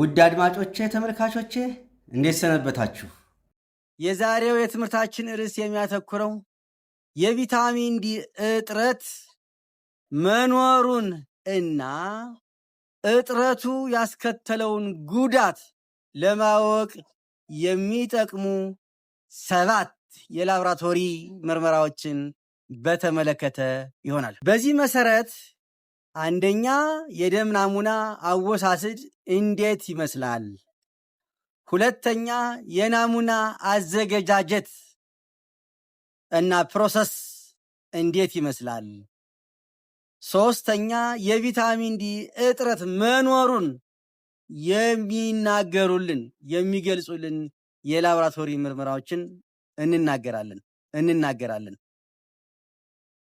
ውድ አድማጮቼ ተመልካቾቼ እንዴት ሰነበታችሁ? የዛሬው የትምህርታችን ርዕስ የሚያተኩረው የቪታሚን ዲ እጥረት መኖሩን እና እጥረቱ ያስከተለውን ጉዳት ለማወቅ የሚጠቅሙ 7 የላቦራቶሪ ምርመራዎችን በተመለከተ ይሆናል። በዚህ መሰረት አንደኛ የደም ናሙና አወሳሰድ እንዴት ይመስላል? ሁለተኛ የናሙና አዘገጃጀት እና ፕሮሰስ እንዴት ይመስላል? ሶስተኛ የቪታሚን ዲ እጥረት መኖሩን የሚገልጹልን የላቦራቶሪ ምርመራዎችን እንናገራለን።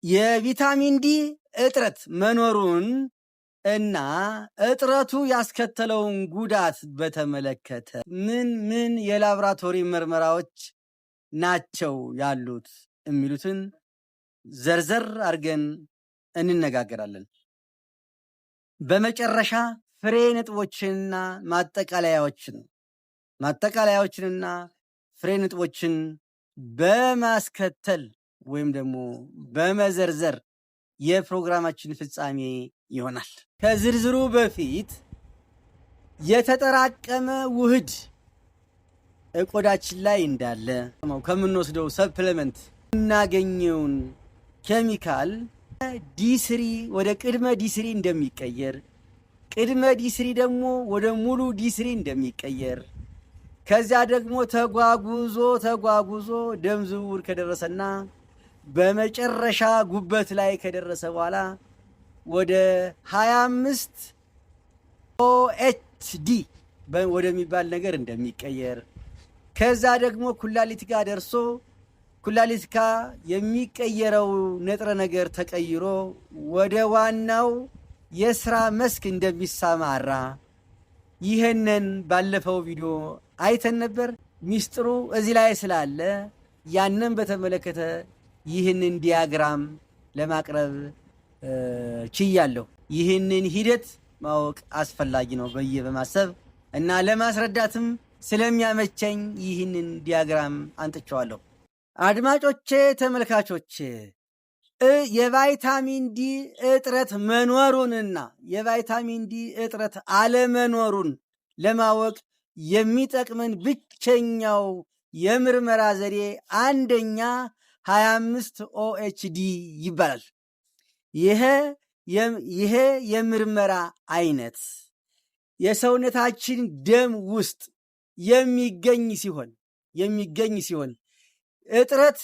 የቪታሚን ዲ እጥረት መኖሩን እና እጥረቱ ያስከተለውን ጉዳት በተመለከተ ምን የላቦራቶሪ ምርመራዎች ናቸው ያሉት የሚሉትን ዘርዘር አድርገን እንነጋገራለን። በመጨረሻ ፍሬ ነጥቦችንና ማጠቃለያዎችንና ፍሬ ነጥቦችን በማስከተል ወይም ደግሞ በመዘርዘር የፕሮግራማችን ፍጻሜ ይሆናል። ከዝርዝሩ በፊት የተጠራቀመ ውህድ ቆዳችን ላይ እንዳለ ከምንወስደው ሰፕሊመንት እናገኘውን ኬሚካል ዲ3 ወደ ቅድመ ዲ3 እንደሚቀየር፣ ቅድመ ዲ3 ደግሞ ወደ ሙሉ ዲ3 እንደሚቀየር፣ ከዚያ ደግሞ ተጓጉዞ ደም ዝውውር ከደረሰና በመጨረሻ ጉበት ላይ ከደረሰ በኋላ ወደ 25 ኦኤችዲ ወደሚባል ነገር እንደሚቀየር፣ ከዛ ደግሞ ኩላሊት ጋር ደርሶ ኩላሊት ጋር የሚቀየረው ንጥረ ነገር ተቀይሮ ወደ ዋናው የስራ መስክ እንደሚሰማራ ይህንን ባለፈው ቪዲዮ አይተን ነበር። ሚስጥሩ እዚህ ላይ ስላለ ያንን በተመለከተ ይህንን ዲያግራም ለማቅረብ ችያለሁ። ይህንን ሂደት ማወቅ አስፈላጊ ነው ብዬ በማሰብ እና ለማስረዳትም ስለሚያመቸኝ ይህንን ዲያግራም አንጥቼዋለሁ። አድማጮቼ ተመልካቾቼ የቫይታሚን ዲ እጥረት መኖሩንና የቫይታሚን ዲ እጥረት አለመኖሩን ለማወቅ የሚጠቅመን ብቸኛው የምርመራ ዘዴ አንደኛ 25 ኦኤችዲ ይባላል። ይሄ የምርመራ አይነት የሰውነታችን ደም ውስጥ የሚገኝ ሲሆን እጥረት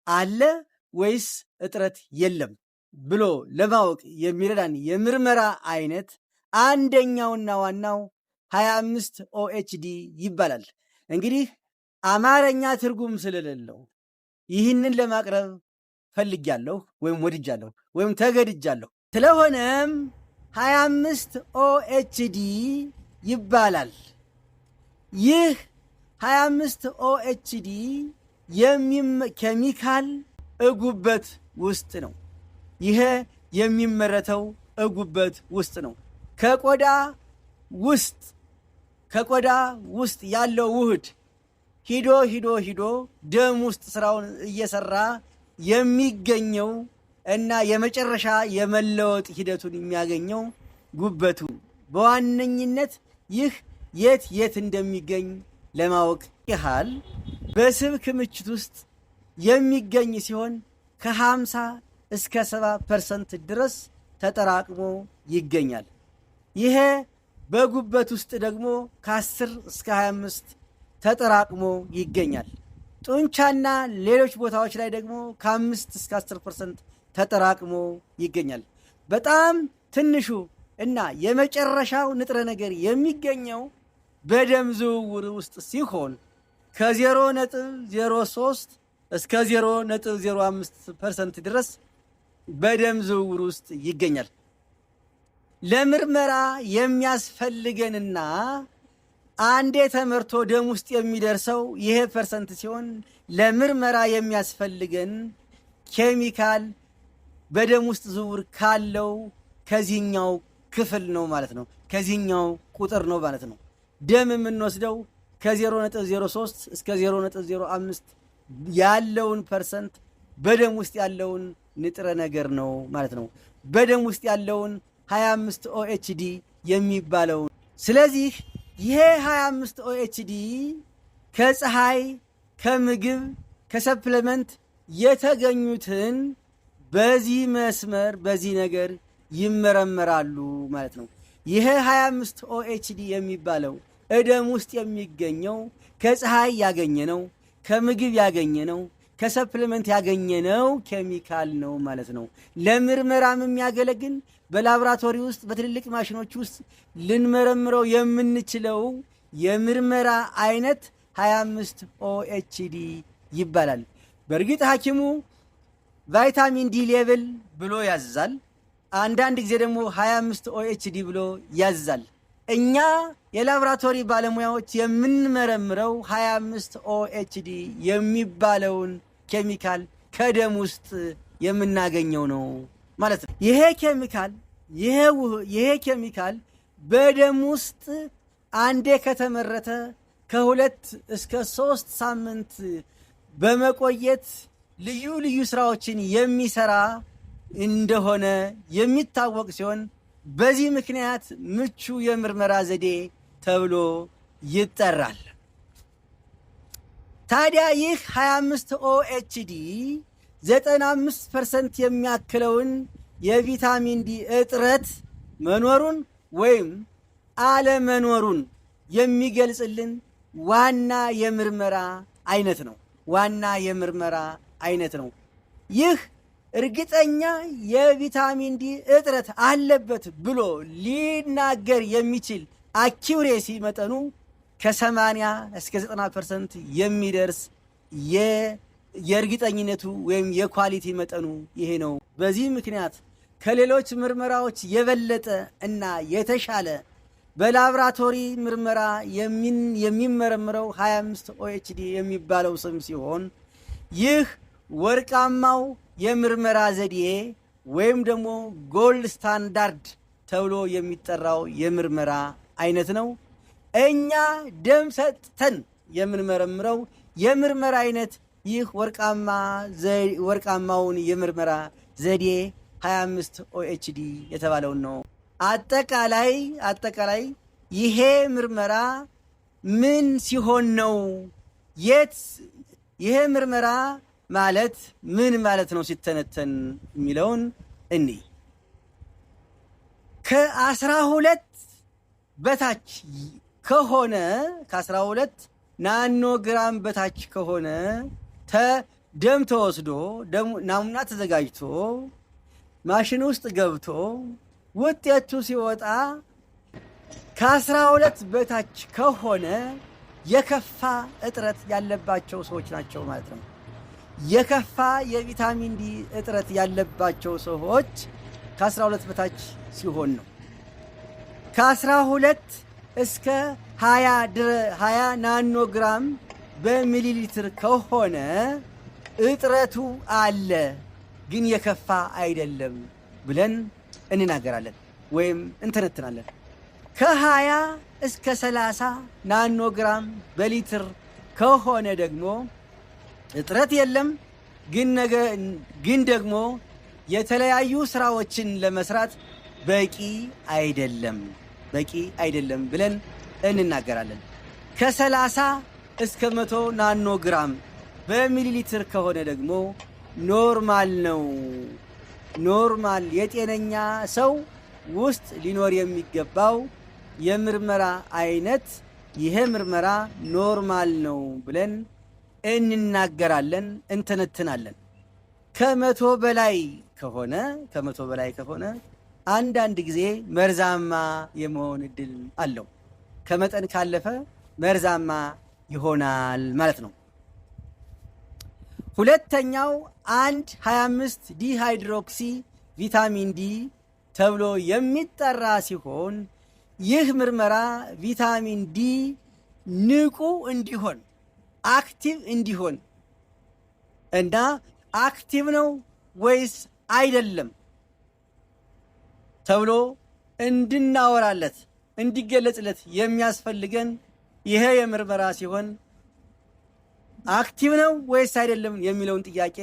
አለ ወይስ እጥረት የለም ብሎ ለማወቅ የሚረዳን የምርመራ አይነት አንደኛውና ዋናው 25 ኦኤችዲ ይባላል። እንግዲህ አማርኛ ትርጉም ስለሌለው ይህንን ለማቅረብ ፈልጊያለሁ ወይም ወድጃለሁ ወይም ተገድጃለሁ። ስለሆነም 25 ኦኤችዲ ይባላል። ይህ 25 ኦኤችዲ ኬሚካል እጉበት ውስጥ ነው። ይሄ የሚመረተው እጉበት ውስጥ ነው። ከቆዳ ውስጥ ያለው ውህድ ሂዶ ደም ውስጥ ስራውን እየሰራ የሚገኘው እና የመጨረሻ የመለወጥ ሂደቱን የሚያገኘው ጉበቱ። በዋነኝነት ይህ የት እንደሚገኝ ለማወቅ ያህል በስብ ክምችት ውስጥ የሚገኝ ሲሆን ከ50 እስከ 70% ድረስ ተጠራቅሞ ይገኛል። ይሄ በጉበት ውስጥ ደግሞ ከ10 እስከ 25 ተጠራቅሞ ይገኛል። ጡንቻና ሌሎች ቦታዎች ላይ ደግሞ ከ5 እስከ 10% ተጠራቅሞ ይገኛል። በጣም ትንሹ እና የመጨረሻው ንጥረ ነገር የሚገኘው በደም ዝውውር ውስጥ ሲሆን ከ0.03 እስከ 0.05% ድረስ በደም ዝውውር ውስጥ ይገኛል። ለምርመራ የሚያስፈልገንና አንዴ ተመርቶ ደም ውስጥ የሚደርሰው ይሄ ፐርሰንት ሲሆን ለምርመራ የሚያስፈልገን ኬሚካል በደም ውስጥ ዝውውር ካለው ከዚህኛው ክፍል ነው ማለት ነው። ከዚህኛው ቁጥር ነው ማለት ነው። ደም የምንወስደው ከ0.03 እስከ 0.05 ያለውን ፐርሰንት በደም ውስጥ ያለውን ንጥረ ነገር ነው ማለት ነው። በደም ውስጥ ያለውን 25 ኦኤችዲ የሚባለውን። ስለዚህ ይሄ 25 ኦኤችዲ ከፀሐይ፣ ከምግብ፣ ከሰፕሊመንት የተገኙትን በዚህ መስመር በዚህ ነገር ይመረመራሉ ማለት ነው። ይሄ 25 ኦኤችዲ የሚባለው እደም ውስጥ የሚገኘው ከፀሐይ ያገኘነው፣ ከምግብ ያገኘነው፣ ከሰፕሊመንት ያገኘነው ኬሚካል ነው ማለት ነው። ለምርመራም የሚያገለግል በላቦራቶሪ ውስጥ በትልልቅ ማሽኖች ውስጥ ልንመረምረው የምንችለው የምርመራ አይነት 25 ኦኤችዲ ይባላል። በእርግጥ ሐኪሙ ቫይታሚን ዲ ሌቭል ብሎ ያዛል። አንዳንድ ጊዜ ደግሞ 25 ኦኤችዲ ብሎ ያዛል። እኛ የላቦራቶሪ ባለሙያዎች የምንመረምረው 25 ኦኤችዲ የሚባለውን ኬሚካል ከደም ውስጥ የምናገኘው ነው ማለት ነው። ይሄ ኬሚካል በደም ውስጥ አንዴ ከተመረተ ከ2 እስከ 3 ሳምንት በመቆየት ልዩ ልዩ ስራዎችን የሚሰራ እንደሆነ የሚታወቅ ሲሆን በዚህ ምክንያት ምቹ የምርመራ ዘዴ ተብሎ ይጠራል። ታዲያ ይህ 25 ኦኤችዲ 95% የሚያክለውን የቪታሚን ዲ እጥረት መኖሩን ወይም አለመኖሩን የሚገልጽልን ዋና የምርመራ አይነት ነው። ይህ እርግጠኛ እስከ ዲ እጥረት አለበት ብሎ ሊናገር የሚችል አኪውሬሲ መጠኑ ከ80 እስከ 90% የሚደርስ የእርግጠኝነቱ ወይም የኳሊቲ መጠኑ ይሄ ነው። በዚህ ምክንያት ከሌሎች ምርመራዎች የበለጠ እና የተሻለ በላብራቶሪ ምርመራ የሚመረምረው 25 ኦኤችዲ የሚባለው ስም ሲሆን ይህ ወርቃማው የምርመራ ዘዴ ወይም ደግሞ ጎልድ ስታንዳርድ ተብሎ የሚጠራው የምርመራ አይነት ነው። እኛ ደም ሰጥተን የምንመረምረው የምርመራ አይነት ይህ ወርቃማውን የምርመራ ዘዴ 25 ኦኤችዲ የተባለውን ነው። አጠቃላይ ይሄ ምርመራ ምን ሲሆን ነው? ይሄ ምርመራ ማለት ምን ማለት ነው ሲተነተን የሚለውን ከ12 በታች ከሆነ ከ12 ናኖግራም በታች ከሆነ ደም ተወስዶ ናሙና ተዘጋጅቶ ማሽን ውስጥ ገብቶ ውጤቱ ሲወጣ ከ12 በታች ከሆነ የከፋ እጥረት ያለባቸው ሰዎች ናቸው ማለት ነው። የከፋ የቪታሚን ዲ እጥረት ያለባቸው ሰዎች ከ12 በታች ሲሆን ነው። ከ12 እስከ 20 ናኖግራም በሚሊሊትር ከሆነ እጥረቱ አለ ግን የከፋ አይደለም ብለን እንናገራለን ወይም እንተነትናለን። ከ20 እስከ 30 ናኖግራም በሊትር ከሆነ ደግሞ እጥረት የለም ግን ደግሞ የተለያዩ ስራዎችን ለመስራት በቂ አይደለም ብለን እንናገራለን። ከ30 እስከ 100 ናኖግራም በሚሊሊትር ከሆነ ደግሞ ኖርማል ነው። ኖርማል የጤነኛ ሰው ውስጥ ሊኖር የሚገባው የምርመራ አይነት ይሄ ምርመራ ኖርማል ነው ብለን እንናገራለን፣ እንተነትናለን። ከመቶ በላይ ከሆነ አንዳንድ ጊዜ መርዛማ የመሆን እድል አለው። ከመጠን ካለፈ መርዛማ ይሆናል ማለት ነው። ሁለተኛው 25 ዲሃይድሮክሲ ቪታሚን ዲ ተብሎ የሚጠራ ሲሆን ይህ ምርመራ ቪታሚን ዲ ንቁ እንዲሆን አክቲቭ እንዲሆን እና አክቲቭ ነው ወይስ አይደለም ተብሎ እንድናወራለት እንዲገለጽለት የሚያስፈልገን ይሄ የምርመራ ሲሆን አክቲቭ ነው ወይስ አይደለም የሚለውን ጥያቄ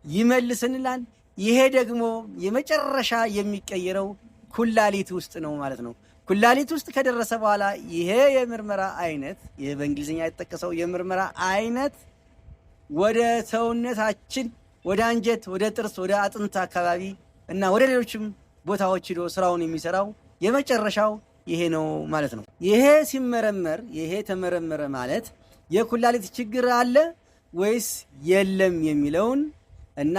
ይመልስልናል። ይሄ ደግሞ የመጨረሻ የሚቀየረው ኩላሊት ውስጥ ነው ማለት ነው። ኩላሊት ውስጥ ከደረሰ በኋላ ይሄ የምርመራ አይነት ይሄ በእንግሊዝኛ የተጠቀሰው የምርመራ አይነት ወደ ሰውነታችን ወደ አንጀት፣ ወደ ጥርስ፣ ወደ አጥንት አካባቢ እና ወደ ሌሎችም ቦታዎች ሄዶ ስራውን የሚሰራው የመጨረሻው ይሄ ነው ማለት ነው። ይሄ ሲመረመር ይሄ ተመረመረ ማለት የኩላሊት ችግር አለ ወይስ የለም የሚለውን እና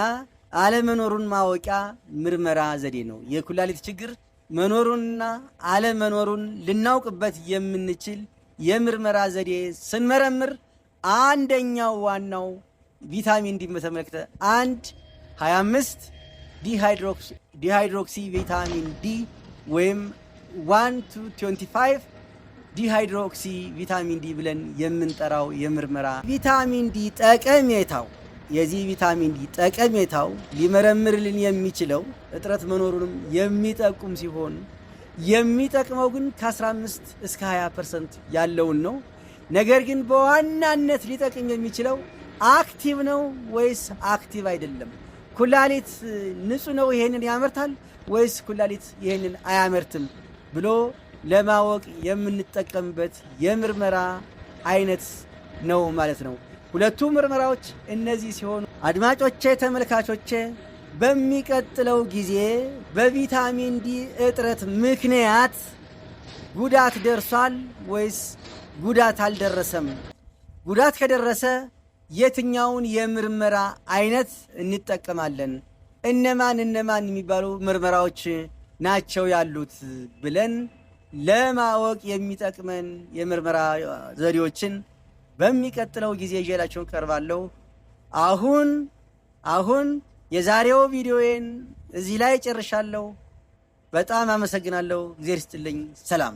አለመኖሩን ማወቂያ ምርመራ ዘዴ ነው። የኩላሊት ችግር መኖሩንና አለመኖሩን ልናውቅበት የምንችል የምርመራ ዘዴ ስንመረምር አንደኛው ዋናው ቪታሚን ዲ በተመለከተ 25 ዲሃይድሮክሲ ቪታሚን ዲ ወይም 1-25 ዲሃይድሮክሲ ቪታሚን ዲ ብለን የምንጠራው የምርመራ ቪታሚን ዲ ጠቀሜታው የዚህ ቪታሚን ዲ ጠቀሜታው ሊመረምርልን የሚችለው እጥረት መኖሩንም የሚጠቁም ሲሆን የሚጠቅመው ግን ከ15 እስከ 20% ያለውን ነው። ነገር ግን በዋናነት ሊጠቅም የሚችለው አክቲቭ ነው ወይስ አክቲቭ አይደለም፣ ኩላሊት ንጹህ ነው ይሄንን ያመርታል ወይስ ኩላሊት ይሄንን አያመርትም ብሎ ለማወቅ የምንጠቀምበት የምርመራ አይነት ነው ማለት ነው። ሁለቱ ምርመራዎች እነዚህ ሲሆኑ አድማጮቼ፣ ተመልካቾቼ በሚቀጥለው ጊዜ በቪታሚን ዲ እጥረት ምክንያት ጉዳት ደርሷል ወይስ ጉዳት አልደረሰም፣ ጉዳት ከደረሰ የትኛውን የምርመራ አይነት እንጠቀማለን፣ እነማን የሚባሉ ምርመራዎች ናቸው ያሉት ብለን ለማወቅ የሚጠቅመን የምርመራ ዘዴዎችን በሚቀጥለው ጊዜ ይዤላችሁ ቀርባለሁ። አሁን የዛሬው ቪዲዮዬን እዚህ ላይ ጨርሻለሁ። በጣም አመሰግናለሁ። እግዚአብሔር ይስጥልኝ። ሰላም።